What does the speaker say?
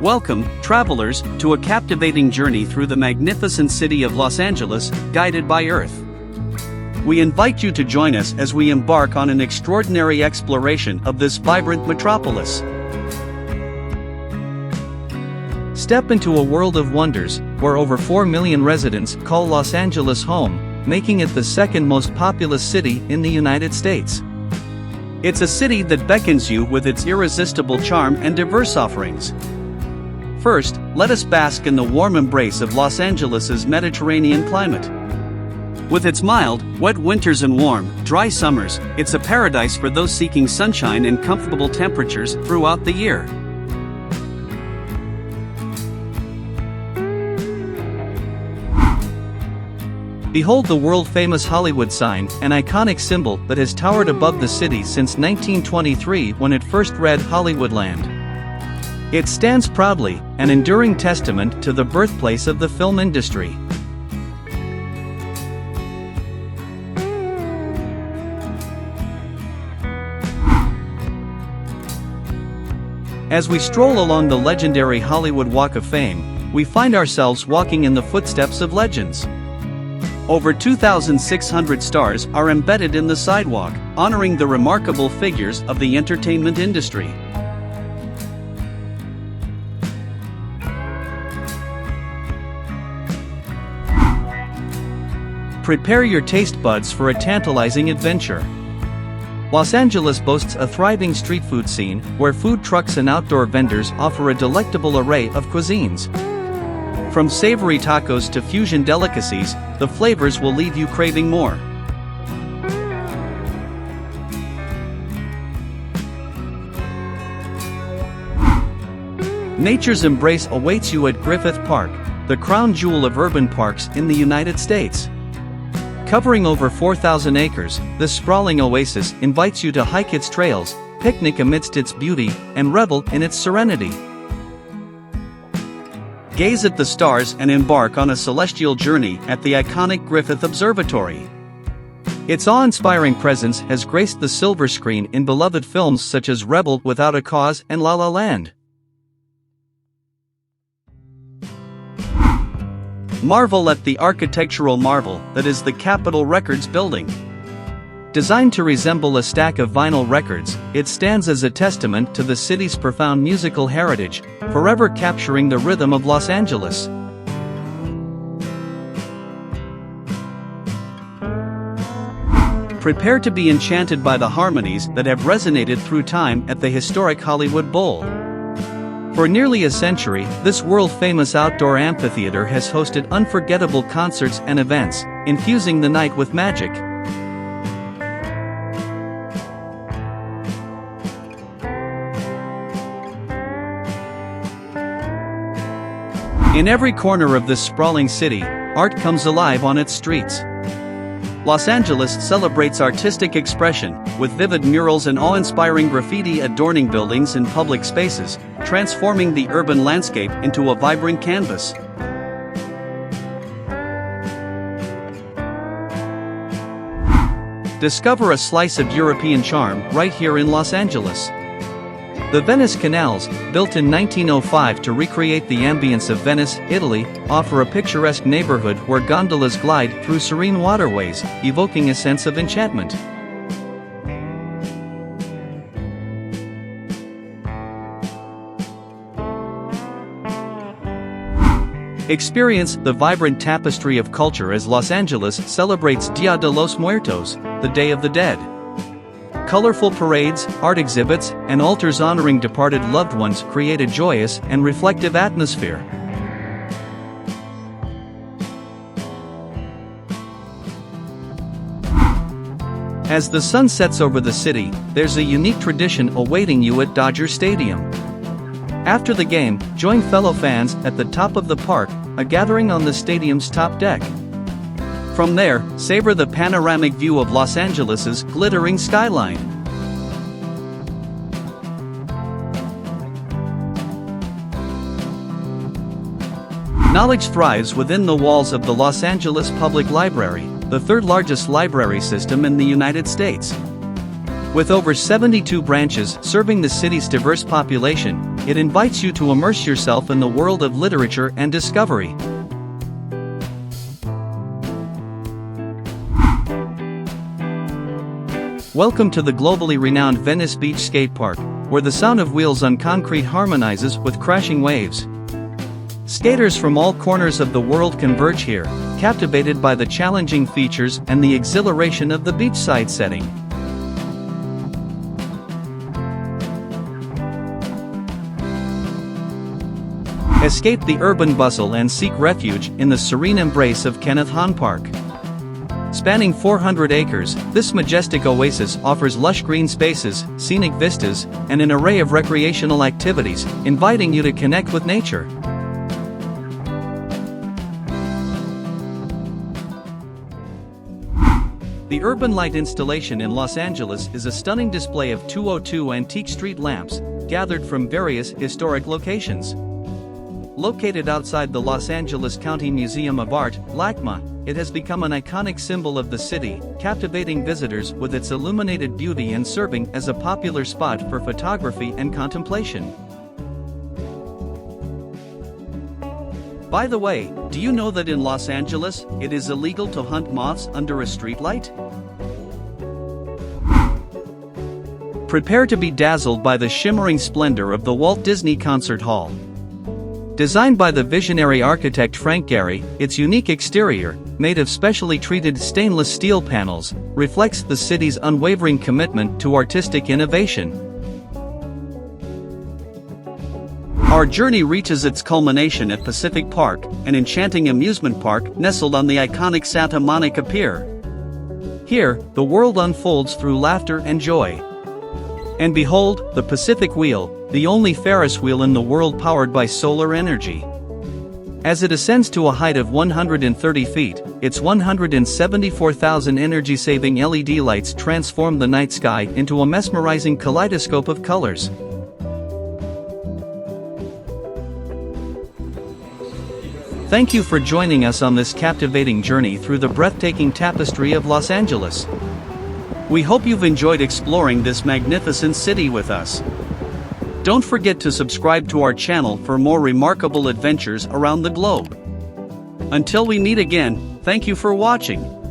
Welcome, travelers, to a captivating journey through the magnificent city of Los Angeles, guided by Earth. We invite you to join us as we embark on an extraordinary exploration of this vibrant metropolis. Step into a world of wonders, where over 4 million residents call Los Angeles home, making it the second most populous city in the United States. It's a city that beckons you with its irresistible charm and diverse offerings. First, let us bask in the warm embrace of Los Angeles' Mediterranean climate. With its mild, wet winters and warm, dry summers, it's a paradise for those seeking sunshine and comfortable temperatures throughout the year. Behold the world-famous Hollywood sign, an iconic symbol that has towered above the city since 1923 when it first read Hollywoodland. It stands proudly, an enduring testament to the birthplace of the film industry. As we stroll along the legendary Hollywood Walk of Fame, we find ourselves walking in the footsteps of legends. Over 2,600 stars are embedded in the sidewalk, honoring the remarkable figures of the entertainment industry. Prepare your taste buds for a tantalizing adventure. Los Angeles boasts a thriving street food scene, where food trucks and outdoor vendors offer a delectable array of cuisines. From savory tacos to fusion delicacies, the flavors will leave you craving more. Nature's embrace awaits you at Griffith Park, the crown jewel of urban parks in the United States. Covering over 4,000 acres, this sprawling oasis invites you to hike its trails, picnic amidst its beauty, and revel in its serenity. Gaze at the stars and embark on a celestial journey at the iconic Griffith Observatory. Its awe-inspiring presence has graced the silver screen in beloved films such as Rebel Without a Cause and La La Land. Marvel at the architectural marvel that is the Capitol Records building. Designed to resemble a stack of vinyl records, it stands as a testament to the city's profound musical heritage, forever capturing the rhythm of Los Angeles. Prepare to be enchanted by the harmonies that have resonated through time at the historic Hollywood Bowl. For nearly a century, this world-famous outdoor amphitheater has hosted unforgettable concerts and events, infusing the night with magic. In every corner of this sprawling city, art comes alive on its streets. Los Angeles celebrates artistic expression, with vivid murals and awe-inspiring graffiti adorning buildings and public spaces, transforming the urban landscape into a vibrant canvas. Discover a slice of European charm right here in Los Angeles. The Venice canals, built in 1905 to recreate the ambience of Venice, Italy, offer a picturesque neighborhood where gondolas glide through serene waterways, evoking a sense of enchantment. Experience the vibrant tapestry of culture as Los Angeles celebrates Dia de los Muertos, the Day of the Dead. Colorful parades, art exhibits, and altars honoring departed loved ones create a joyous and reflective atmosphere. As the sun sets over the city, there's a unique tradition awaiting you at Dodger Stadium. After the game, join fellow fans at the top of the park, a gathering on the stadium's top deck. From there, savor the panoramic view of Los Angeles' glittering skyline. Knowledge thrives within the walls of the Los Angeles Public Library, the third largest library system in the United States. With over 72 branches serving the city's diverse population, it invites you to immerse yourself in the world of literature and discovery. Welcome to the globally renowned Venice Beach skate park, where the sound of wheels on concrete harmonizes with crashing waves. Skaters from all corners of the world converge here, captivated by the challenging features and the exhilaration of the beachside setting. Escape the urban bustle and seek refuge in the serene embrace of Kenneth Hahn Park. Spanning 400 acres, this majestic oasis offers lush green spaces, scenic vistas, and an array of recreational activities, inviting you to connect with nature. The Urban Light installation in Los Angeles is a stunning display of 202 antique street lamps, gathered from various historic locations. Located outside the Los Angeles County Museum of Art, LACMA, it has become an iconic symbol of the city, captivating visitors with its illuminated beauty and serving as a popular spot for photography and contemplation. By the way, do you know that in Los Angeles, it is illegal to hunt moths under a streetlight? Prepare to be dazzled by the shimmering splendor of the Walt Disney Concert Hall. Designed by the visionary architect Frank Gehry, its unique exterior, made of specially treated stainless steel panels, reflects the city's unwavering commitment to artistic innovation. Our journey reaches its culmination at Pacific Park, an enchanting amusement park nestled on the iconic Santa Monica Pier. Here, the world unfolds through laughter and joy. And behold, the Pacific Wheel, the only Ferris wheel in the world powered by solar energy. As it ascends to a height of 130 feet, its 174,000 energy-saving LED lights transform the night sky into a mesmerizing kaleidoscope of colors. Thank you for joining us on this captivating journey through the breathtaking tapestry of Los Angeles. We hope you've enjoyed exploring this magnificent city with us. Don't forget to subscribe to our channel for more remarkable adventures around the globe. Until we meet again, thank you for watching.